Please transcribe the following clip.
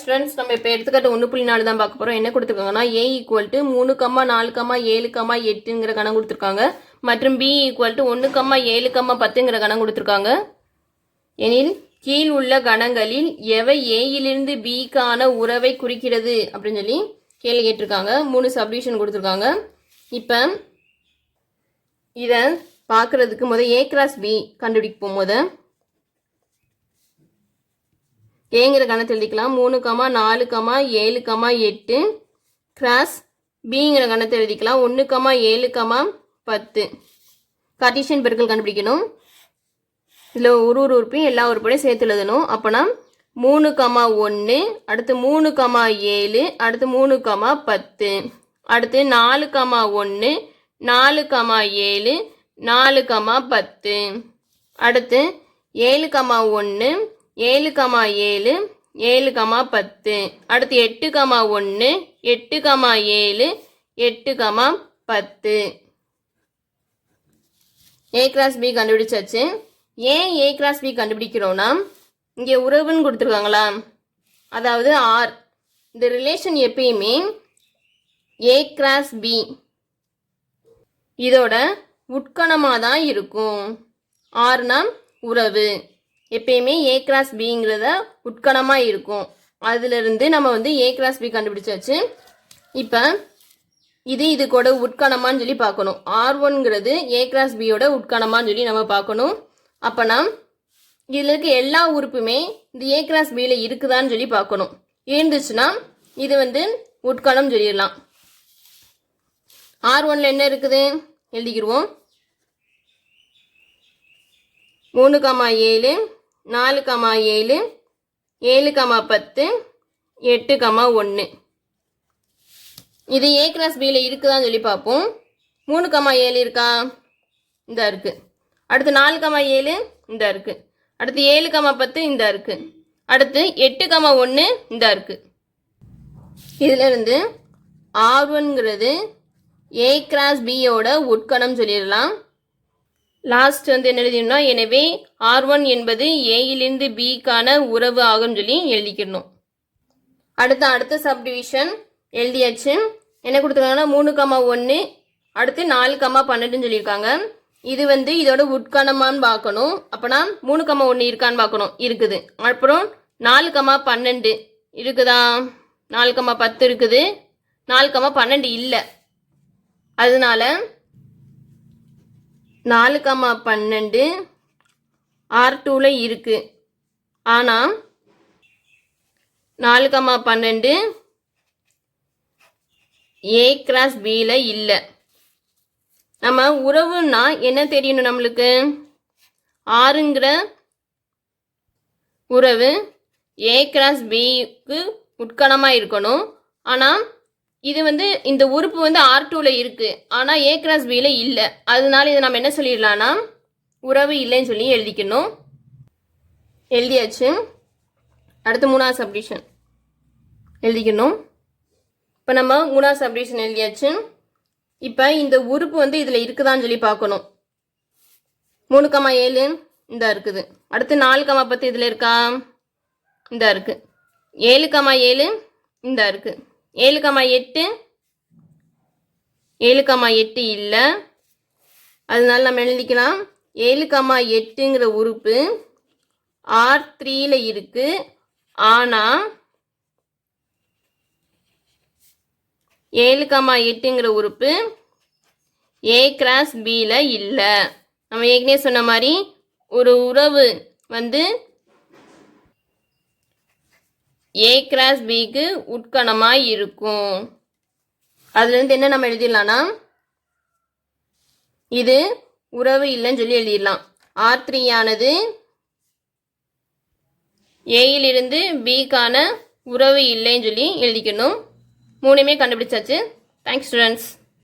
Students, நம்ம இப்போ எடுத்துக்காட்டு 1.4 தான் பார்க்க போகிறோம். என்ன கொடுத்துருக்காங்கன்னா a ஈக்குவல் டு 3, 4, 7, 8ங்கிற கணம் கொடுத்துருக்காங்க. மற்றும் b ஈக்குவல் டு 1, 7, 10ங்கிற கணம் கொடுத்துருக்காங்க. எனில் கீழ் உள்ள கணங்களில் எவை ஏயிலிருந்து பிக்கான உறவை குறிக்கிறது அப்படின்னு சொல்லி கேள்வி கேட்டிருக்காங்க. 3 சப்டிவிஷன் கொடுத்துருக்காங்க. இப்போ இதை பார்க்குறதுக்கு முதல் a கிராஸ் b கண்டுபிடிப்போம். ஏங்கிற கணத்தை எழுதிக்கலாம். 3, 4, 7, 8 கிராஸ் பிங்கிற கணத்தை எழுதிக்கலாம். 1, 7, 10 கார்ட்டீசியன் பெருக்கல் கண்டுபிடிக்கணும். இதில் ஒரு உறுப்பையும் எல்லா உறுப்பையும் சேர்த்து எழுதணும். அப்போனா 3, 1 அடுத்து 3, 7 அடுத்து 3, 10 அடுத்து 4, 1 4, 7 4, 10 அடுத்து 7, 1 7, 7 7, 10 அடுத்து 8, 1 8, 7 8, 10 a கிராஸ் b கண்டுபிடிச்சாச்சு. ஏன் a கிராஸ் b கண்டுபிடிக்கிறோம்னா, இங்கே உறவுன்னு கொடுத்துருக்காங்களா, அதாவது r. இந்த ரிலேஷன் எப்பயுமே a கிராஸ் b இதோட உட்கணமாக தான் இருக்கும். rனா உறவு எப்பயுமே a கிராஸ் பிங்கிறத உட்கணமாக இருக்கும். அதிலிருந்து நம்ம a கிராஸ் பி கண்டுபிடிச்சாச்சு. இப்போ இது கூட உட்கணமான்னு சொல்லி பார்க்கணும். r1ங்கிறது a கிராஸ் பியோட உட்கணமான்னு சொல்லி நம்ம பார்க்கணும். அப்போனா இதில் இருக்க எல்லா உறுப்புமே இந்த a கிராஸ் பியில் இருக்குதான்னு சொல்லி பார்க்கணும். இருந்துச்சுன்னா இது உட்கணம் சொல்லிடலாம். r1ல் என்ன இருக்குது எழுதிக்கிடுவோம். 3, 7 4, 7 7, 10 8, 1 இது a கிராஸ் பியில் இருக்குதான்னு சொல்லி பார்ப்போம். 3, 7 இருக்கா, இந்த இருக்கு. அடுத்து 4, 7 இந்த இருக்கு. அடுத்து 7, 10 இந்த இருக்கு. அடுத்து 8, 1 இந்த இருக்கு. இதுல இருந்து r1ங்கிறது a கிராஸ் பியோட உட்கணம் சொல்லிடலாம். லாஸ்ட் என்ன எழுதிடணும், எனவே r1 என்பது ஏயிலிருந்து பிக்கான உறவு ஆகும் சொல்லி எழுதிக்கணும். அடுத்த சப்டிவிஷன் எழுதியாச்சு. என்ன கொடுத்துருக்காங்கன்னா 3, 1 அடுத்து 4, 12 சொல்லியிருக்காங்க. இது இதோட உட்கணமான்னு பார்க்கணும். அப்போனா 3, 1 இருக்கான்னு பார்க்கணும். இருக்குது. அப்புறம் 4, 12 இருக்குதா, 4, 10 இருக்குது. 4, 12 இல்லை. அதனால 4, 12 r2ல இருக்கு. ஆனால் 4, 12 a கிராஸ் பியில் இல்லை. நம்ம உறவுன்னா என்ன தெரியணும் நம்மளுக்கு, ஆறுங்கிற உறவு a கிராஸ் பிக்கு உட்கணமாக இருக்கணும். ஆனால் இது இந்த உறுப்பு r2ல இருக்கு. ஆனால் a கிராஸ் பியில் இல்லை. அதனால இதை நம்ம என்ன சொல்லிடலாம்னா உறவு இல்லைன்னு சொல்லி எழுதிக்கணும். எழுதியாச்சு. அடுத்து 3வது சப்டிவிஷன் எழுதிக்கணும். இப்போ நம்ம 3வது சப்டிவிஷன் எழுதியாச்சு. இப்போ இந்த உறுப்பு இதில் இருக்குதான்னு சொல்லி பார்க்கணும். 3, 7 இந்த இருக்குது. அடுத்து 4, 10 இதில் இருக்கா, இந்த இருக்கு. 7, 7 இந்த இருக்கு. 7, 8 7, 8 இல்லை. அதனால நம்ம எழுதிக்கலாம் 7, 8ங்கிற உறுப்பு r3ல இருக்கு. ஆனால் 7, 8ங்கிற உறுப்பு a கிராஸ் பியில் இல்லை. நம்ம ஏற்கனவே சொன்ன மாதிரி ஒரு உறவு a கிராஸ் பிக்கு உட்கணமாக இருக்கும். அதுலேருந்து என்ன நம்ம எழுதிடலாம்னா இது உறவு இல்லைன்னு சொல்லி எழுதிடலாம். r3 ஆனது ஏயிலிருந்து பிக்கான உறவு இல்லைன்னு சொல்லி எழுதிக்கணும். 3மே கண்டுபிடிச்சாச்சு. Thanks students.